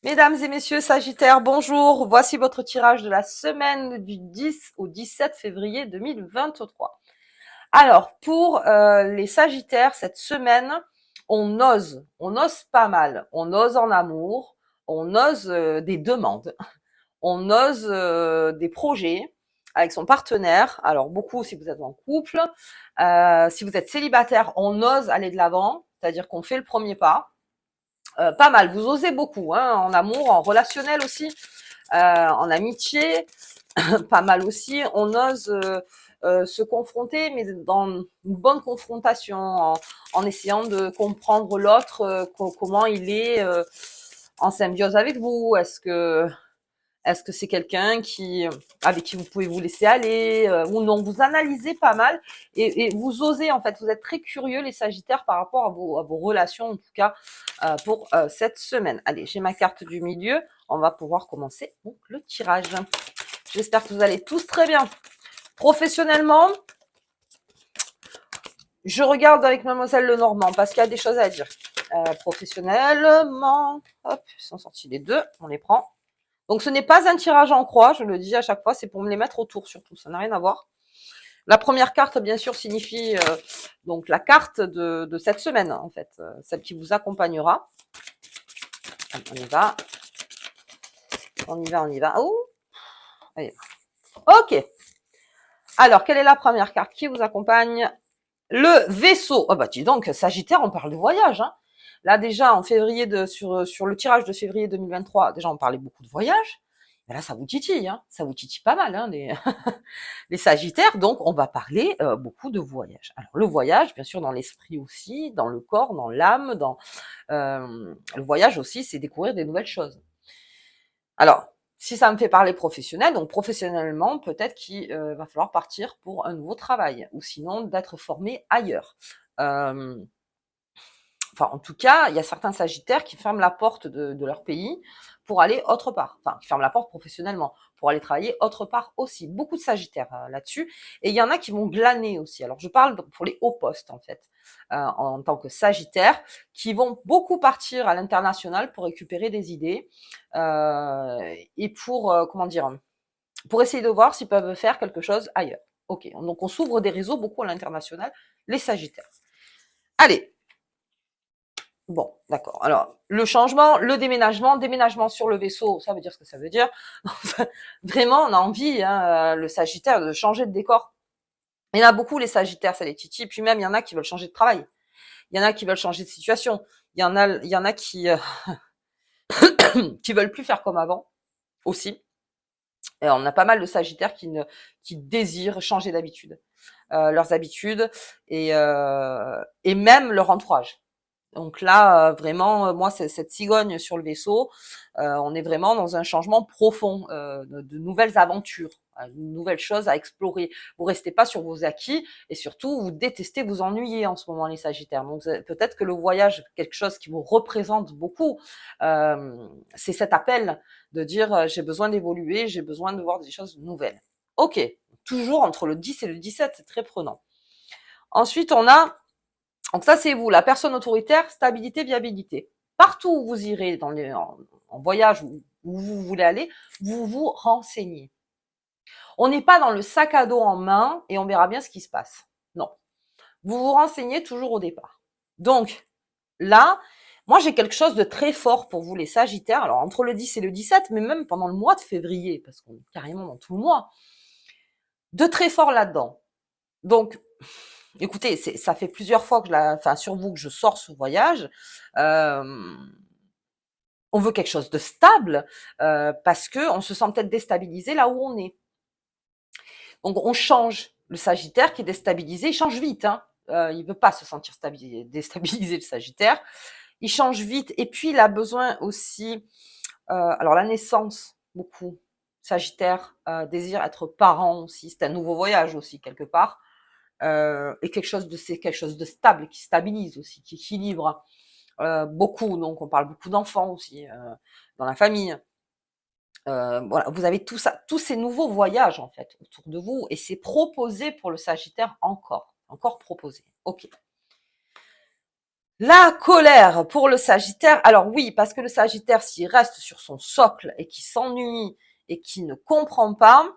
Mesdames et messieurs Sagittaires, bonjour. Voici votre tirage de la semaine du 10 au 17 février 2023. Alors, pour les Sagittaires, cette semaine, on ose pas mal. On ose en amour, on ose des demandes, on ose des projets avec son partenaire. Alors, beaucoup si vous êtes en couple. Si vous êtes célibataire, on ose aller de l'avant, c'est-à-dire qu'on fait le premier pas. Pas mal, vous osez beaucoup, hein, en amour, en relationnel aussi, en amitié, pas mal aussi. On ose se confronter, mais dans une bonne confrontation, en essayant de comprendre l'autre, comment il est en symbiose avec vous. Est-ce que c'est quelqu'un avec qui vous pouvez vous laisser aller ou non? Vous analysez pas mal et vous osez en fait. Vous êtes très curieux les Sagittaires par rapport à vos relations en tout cas pour cette semaine. Allez, j'ai ma carte du milieu. On va pouvoir commencer donc le tirage. J'espère que vous allez tous très bien. Professionnellement, je regarde avec Mademoiselle Lenormand parce qu'il y a des choses à dire. Professionnellement, hop, ils sont sortis les deux, on les prend. Donc ce n'est pas un tirage en croix, je le dis à chaque fois, c'est pour me les mettre autour surtout, ça n'a rien à voir. La première carte, bien sûr, signifie donc la carte de cette semaine, en fait, celle qui vous accompagnera. On y va, on y va. Oh, allez. Ok. Alors, quelle est la première carte qui vous accompagne? Le vaisseau. Oh bah dis donc, Sagittaire, on parle de voyage. Hein. Là déjà, en février sur le tirage de février 2023, déjà on parlait beaucoup de voyage. Mais là, ça vous titille, hein. Ça vous titille pas mal, hein, les Sagittaires. Donc, on va parler beaucoup de voyage. Alors, le voyage, bien sûr, dans l'esprit aussi, dans le corps, dans l'âme, le voyage aussi, c'est découvrir des nouvelles choses. Alors, si ça me fait parler professionnel, donc professionnellement, peut-être qu'il va falloir partir pour un nouveau travail, ou sinon d'être formé ailleurs. Euh, Enfin, en tout cas, il y a certains Sagittaires qui ferment la porte de leur pays pour aller autre part. Enfin, qui ferment la porte professionnellement pour aller travailler autre part aussi. Beaucoup de Sagittaires là-dessus. Et il y en a qui vont glaner aussi. Alors, je parle pour les hauts postes, en fait, en tant que Sagittaires, qui vont beaucoup partir à l'international pour récupérer des idées et pour, comment dire, pour essayer de voir s'ils peuvent faire quelque chose ailleurs. Ok, donc on s'ouvre des réseaux beaucoup à l'international, les Sagittaires. Allez, bon, d'accord. Alors, le changement, le déménagement sur le vaisseau, ça veut dire ce que ça veut dire. Vraiment, on a envie, hein, le Sagittaire, de changer de décor. Il y en a beaucoup, les Sagittaires, ça les titille. Puis même, il y en a qui veulent changer de travail. Il y en a qui veulent changer de situation. Il y en a qui veulent plus faire comme avant, aussi. Et on a pas mal de Sagittaires qui désirent changer d'habitude, leurs habitudes et même leur entourage. Donc là, vraiment, moi, c'est cette cigogne sur le vaisseau. On est vraiment dans un changement profond, de nouvelles aventures, de nouvelles choses à explorer. Vous restez pas sur vos acquis et surtout, vous détestez vous ennuyer en ce moment, les Sagittaires. Donc peut-être que le voyage, quelque chose qui vous représente beaucoup, c'est cet appel de dire j'ai besoin d'évoluer, j'ai besoin de voir des choses nouvelles. Ok, toujours entre le 10 et le 17, c'est très prenant. Ensuite, on a donc ça, c'est vous, la personne autoritaire, stabilité, viabilité. Partout où vous irez en voyage ou où vous voulez aller, vous vous renseignez. On n'est pas dans le sac à dos en main et on verra bien ce qui se passe. Non. Vous vous renseignez toujours au départ. Donc, là, moi, j'ai quelque chose de très fort pour vous, les Sagittaires. Alors, entre le 10 et le 17, mais même pendant le mois de février, parce qu'on est carrément dans tout le mois, de très fort là-dedans. Donc, écoutez, ça fait plusieurs fois sur vous que je sors ce voyage. Euh, on veut quelque chose de stable parce que on se sent peut-être déstabilisé là où on est. Donc on change. Le Sagittaire qui est déstabilisé, il change vite. Hein. Il veut pas se sentir déstabilisé le Sagittaire. Il change vite et puis il a besoin aussi. Alors la naissance, beaucoup. Sagittaire désire être parent aussi. C'est un nouveau voyage aussi quelque part. Et c'est quelque chose de stable qui stabilise aussi, qui équilibre beaucoup. Donc on parle beaucoup d'enfants aussi dans la famille. Voilà, vous avez tout ça, tous ces nouveaux voyages en fait autour de vous, et c'est proposé pour le Sagittaire encore proposé. Ok. La colère pour le Sagittaire. Alors oui, parce que le Sagittaire, s'il reste sur son socle et qu'il s'ennuie et qu'il ne comprend pas,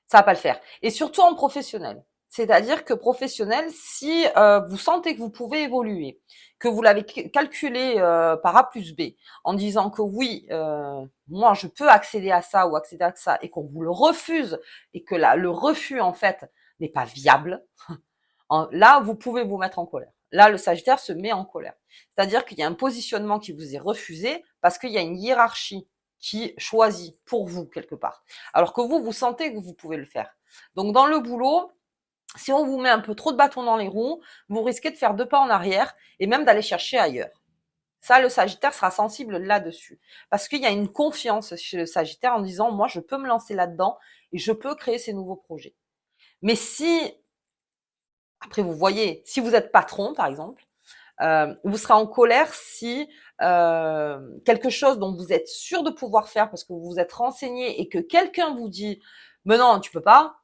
ça va pas le faire. Et surtout en professionnel. C'est-à-dire que professionnel, si vous sentez que vous pouvez évoluer, que vous l'avez calculé par A plus B, en disant que oui, moi je peux accéder à ça ou accéder à ça, et qu'on vous le refuse, et que là, le refus en fait n'est pas viable, là vous pouvez vous mettre en colère. Là, le Sagittaire se met en colère. C'est-à-dire qu'il y a un positionnement qui vous est refusé parce qu'il y a une hiérarchie qui choisit pour vous quelque part. Alors que vous sentez que vous pouvez le faire. Donc dans le boulot, si on vous met un peu trop de bâtons dans les roues, vous risquez de faire 2 pas en arrière et même d'aller chercher ailleurs. Ça, le Sagittaire sera sensible là-dessus. Parce qu'il y a une confiance chez le Sagittaire en disant, moi, je peux me lancer là-dedans et je peux créer ces nouveaux projets. Mais si, après, vous voyez, si vous êtes patron, par exemple, vous serez en colère si quelque chose dont vous êtes sûr de pouvoir faire parce que vous vous êtes renseigné et que quelqu'un vous dit mais non tu peux pas,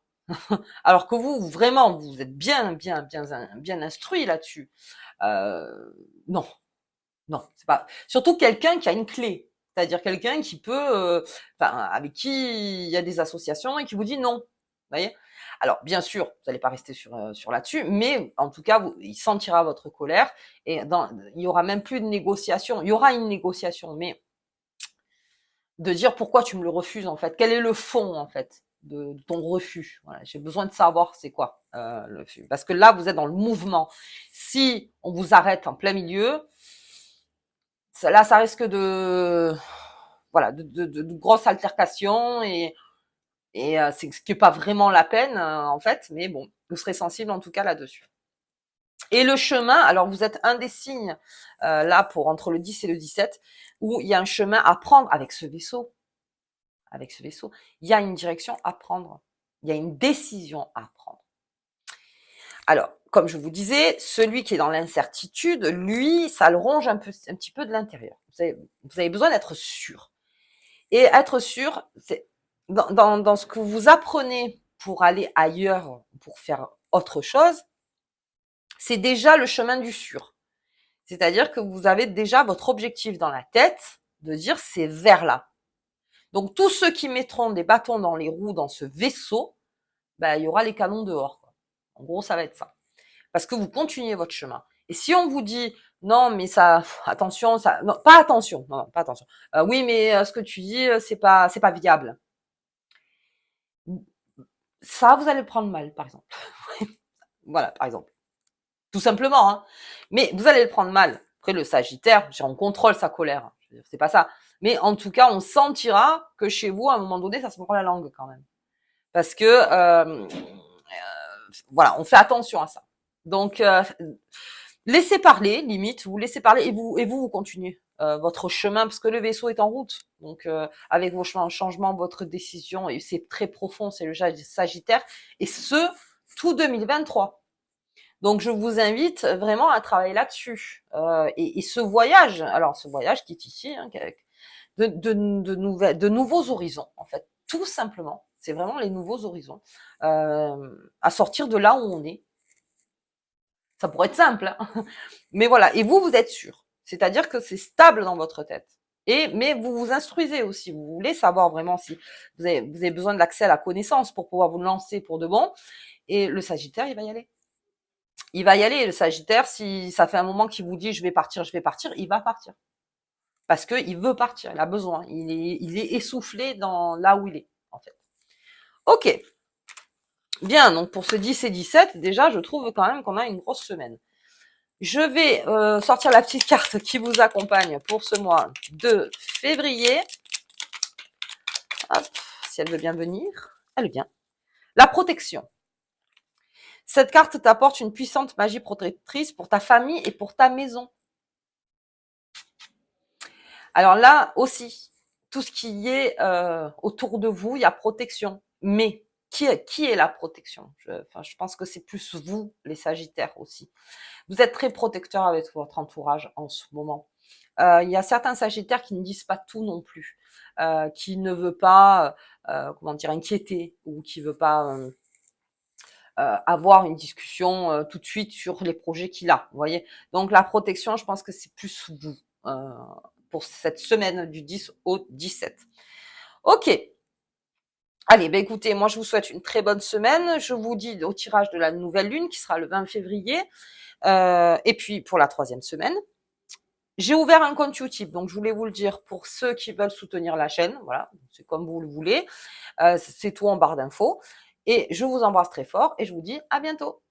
alors que vous vraiment vous êtes bien instruit là-dessus. Non, non, c'est pas. Surtout quelqu'un qui a une clé, c'est-à-dire quelqu'un qui peut, avec qui il y a des associations et qui vous dit non. Vous voyez. Alors, bien sûr, vous n'allez pas rester sur là-dessus, mais en tout cas, il sentira votre colère et il y aura même plus de négociation. Il y aura une négociation, mais de dire pourquoi tu me le refuses en fait. Quel est le fond en fait de ton refus. Voilà, j'ai besoin de savoir c'est quoi le refus. Parce que là, vous êtes dans le mouvement. Si on vous arrête en plein milieu, là, ça risque de voilà de grosses altercations et c'est ce qui est pas vraiment la peine en fait, mais bon, vous serez sensible en tout cas là-dessus. Et le chemin, alors vous êtes un des signes là pour entre le 10 et le 17 où il y a un chemin à prendre avec ce vaisseau. Avec ce vaisseau, il y a une direction à prendre. Il y a une décision à prendre. Alors, comme je vous disais, celui qui est dans l'incertitude, lui, ça le ronge un petit peu de l'intérieur. Vous avez besoin d'être sûr. Et être sûr, c'est dans ce que vous apprenez pour aller ailleurs, pour faire autre chose, c'est déjà le chemin du sûr. C'est-à-dire que vous avez déjà votre objectif dans la tête de dire c'est vers là. Donc tous ceux qui mettront des bâtons dans les roues dans ce vaisseau, ben, il y aura les canons dehors, quoi. En gros, ça va être ça. Parce que vous continuez votre chemin. Et si on vous dit non, mais ça, attention, ça, non, pas attention, non, pas attention. Oui, mais ce que tu dis, c'est pas viable. Ça, vous allez le prendre mal, par exemple. Voilà, par exemple. Tout simplement, hein. Mais vous allez le prendre mal. Après, le Sagittaire, on contrôle sa colère. Je veux dire, c'est pas ça. Mais en tout cas, on sentira que chez vous, à un moment donné, ça se prend la langue quand même. Parce que voilà, on fait attention à ça. Donc laissez parler, limite, vous laissez parler et vous continuez votre chemin parce que le vaisseau est en route. Donc avec vos changements, votre décision, et c'est très profond, c'est le Sagittaire, et ce tout 2023. Donc je vous invite vraiment à travailler là-dessus. Et ce voyage, alors ce voyage qui est ici, hein, de nouveaux horizons, en fait, tout simplement. C'est vraiment les nouveaux horizons. À sortir de là où on est. Ça pourrait être simple, hein. Mais voilà. Et vous êtes sûr. C'est-à-dire que c'est stable dans votre tête. Mais vous vous instruisez aussi. Vous voulez savoir vraiment si vous avez besoin de l'accès à la connaissance pour pouvoir vous lancer pour de bon. Et le Sagittaire, il va y aller. Il va y aller. Le Sagittaire, si ça fait un moment qu'il vous dit je vais partir, il va partir. Parce qu'il veut partir, il a besoin. Il est essoufflé dans là où il est, en fait. Ok. Bien, donc pour ce 10 et 17, déjà, je trouve quand même qu'on a une grosse semaine. Je vais sortir la petite carte qui vous accompagne pour ce mois de février. Hop, si elle veut bien venir. Elle vient. La protection. Cette carte t'apporte une puissante magie protectrice pour ta famille et pour ta maison. Alors là aussi, tout ce qui est autour de vous, il y a protection. Mais qui est la protection? Je pense que c'est plus vous, les Sagittaires aussi. Vous êtes très protecteur avec votre entourage en ce moment. Il y a certains Sagittaires qui ne disent pas tout non plus, qui ne veut pas, comment dire, inquiéter ou qui veut pas avoir une discussion tout de suite sur les projets qu'il a. Vous voyez. Donc la protection, je pense que c'est plus vous pour cette semaine du 10 au 17. Ok. Allez, ben écoutez, moi je vous souhaite une très bonne semaine. Je vous dis au tirage de la nouvelle lune qui sera le 20 février. Et puis pour la 3e semaine, j'ai ouvert un compte Utip, donc je voulais vous le dire pour ceux qui veulent soutenir la chaîne. Voilà, c'est comme vous le voulez. C'est tout en barre d'infos. Et je vous embrasse très fort et je vous dis à bientôt.